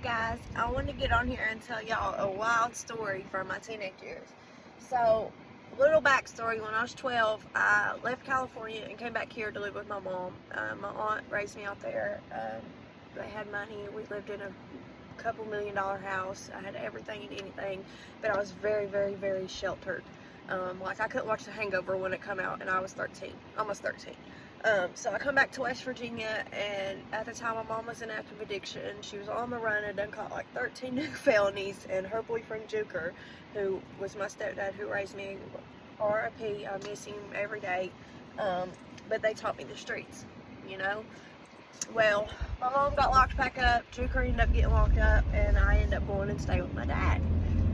guys, I want to get on here and tell y'all a wild story from my teenage years. So, little backstory, when I was 12, I left California and came back here to live with my mom. My aunt raised me out there. They had money. We lived in a couple $1 million house. I had everything and anything, but I was very, very, very sheltered. Like I couldn't watch The Hangover when it came out, and I was 13, almost 13. So I come back to West Virginia, and at the time my mom was in active addiction. She was on the run and done caught like 13 new felonies, and her boyfriend Juker, who was my stepdad who raised me, R.I.P., I miss him every day, but they taught me the streets, you know. Well, my mom got locked back up, Juker ended up getting locked up, and I ended up going and staying with my dad.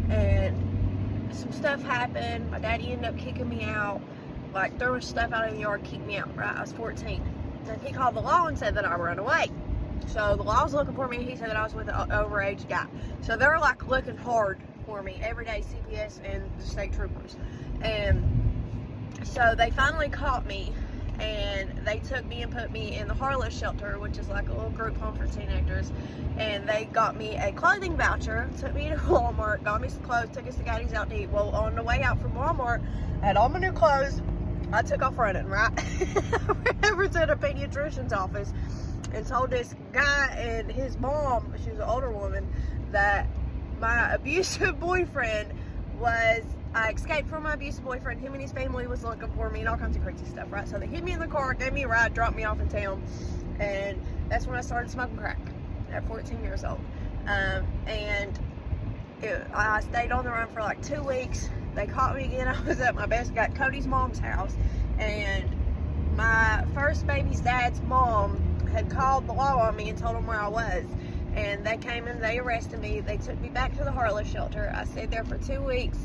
And some stuff happened. My daddy ended up kicking me out, like throwing stuff out in the yard, kicked me out, right? I was 14. And he called the law and said that I ran away. So the law was looking for me, and he said that I was with an overage guy. So they were like looking hard for me every day, CPS and the state troopers. And so they finally caught me, and they took me and put me in the Harless shelter, which is like a little group home for teenagers. And they got me a clothing voucher, took me to Walmart, got me some clothes, took us to Gaddy's out to eat. Well, on the way out from Walmart, I had all my new clothes. I took off running, right? I went over to the pediatrician's office and told this guy and his mom, she was an older woman, that my abusive boyfriend I escaped from my abusive boyfriend. Him and his family was looking for me and all kinds of crazy stuff, right? So they hit me in the car, gave me a ride, dropped me off in town, and that's when I started smoking crack at 14 years old. I stayed on the run for like 2 weeks. They caught me again. I was at my best guy, Cody's mom's house, and my first baby's dad's mom had called the law on me and told them where I was. And they came and they arrested me. They took me back to the Harless shelter. I stayed there for 2 weeks.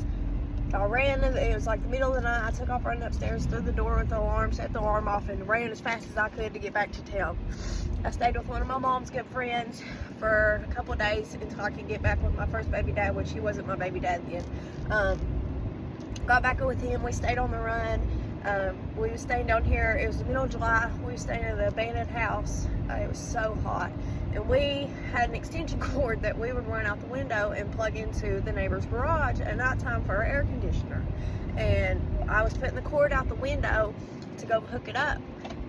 I ran, it was like the middle of the night. I took off running upstairs through the door with the alarm, set the alarm off, and ran as fast as I could to get back to town. I stayed with one of my mom's good friends for a couple of days until I could get back with my first baby dad, which he wasn't my baby dad then. Got back with him. We stayed on the run. We were staying down here. It was the middle of July. We were staying in an abandoned house. It was so hot. And we had an extension cord that we would run out the window and plug into the neighbor's garage at nighttime for our air conditioner. And I was putting the cord out the window to go hook it up.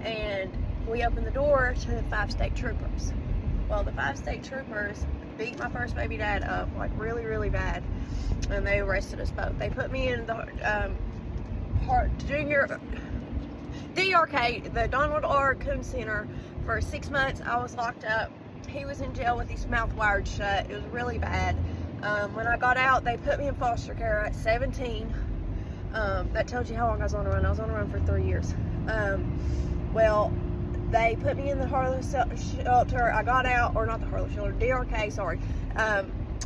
And we opened the door to the 5 state troopers. Well, the 5 state troopers beat my first baby dad up, like really, really bad. And they arrested us both. They put me in the junior DRK, the Donald R. Coon Center, for 6 months. I was locked up. He was in jail with his mouth wired shut. It was really bad. When I got out, they put me in foster care at 17. That tells you how long I was on the run. I was on the run for 3 years. Well, they put me in the Harless shelter. I got out, or not the Harless shelter, DRK, sorry.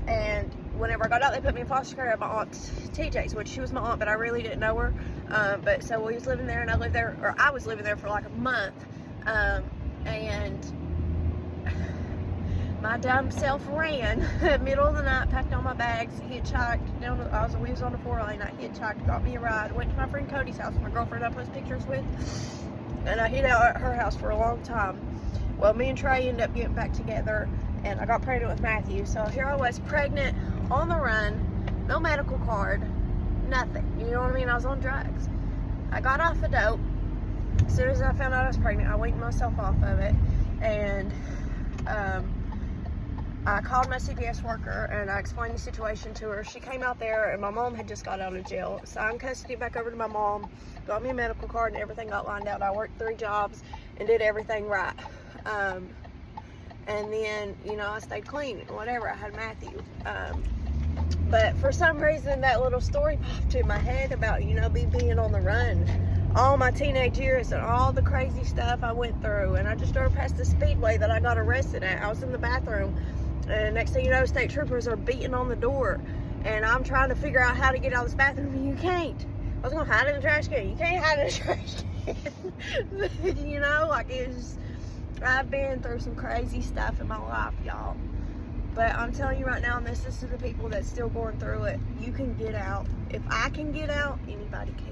And whenever I got out, they put me in foster care at my aunt TJ's, which she was my aunt, but I really didn't know her. But so we was living there, and I was living there for like a month. And my dumb self ran middle of the night, packed all my bags, hitchhiked down. We was on the 4-lane. I hitchhiked, got me a ride, went to my friend Cody's house, my girlfriend I post pictures with, and I hid out at her house for a long time. Well, me and Trey ended up getting back together, and I got pregnant with Matthew. So here I was, pregnant, on the run, no medical card, nothing. You know what I mean? I was on drugs. I got off the dope. As soon as I found out I was pregnant, I weaned myself off of it, and I called my CPS worker, and I explained the situation to her. She came out there, and my mom had just got out of jail. Signed custody back over to my mom, got me a medical card, and everything got lined out. I worked 3 jobs and did everything right. And then, you know, I stayed clean and whatever. I had Matthew. But for some reason, that little story popped in my head about, you know, me being on the run all my teenage years and all the crazy stuff I went through. And I just drove past the speedway that I got arrested at. I was in the bathroom, and next thing you know, state troopers are beating on the door, and I'm trying to figure out how to get out of this bathroom, and you can't. I was gonna hide in the trash can. You can't hide in the trash can. You know, like I've been through some crazy stuff in my life, y'all. But I'm telling you right now, and this is to the people that's still going through it, you can get out. If I can get out, anybody can.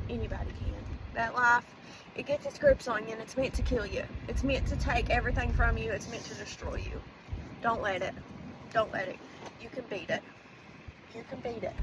Anybody can. That life, it gets its grips on you, and it's meant to kill you. It's meant to take everything from you. It's meant to destroy you. Don't let it. Don't let it. You can beat it. You can beat it.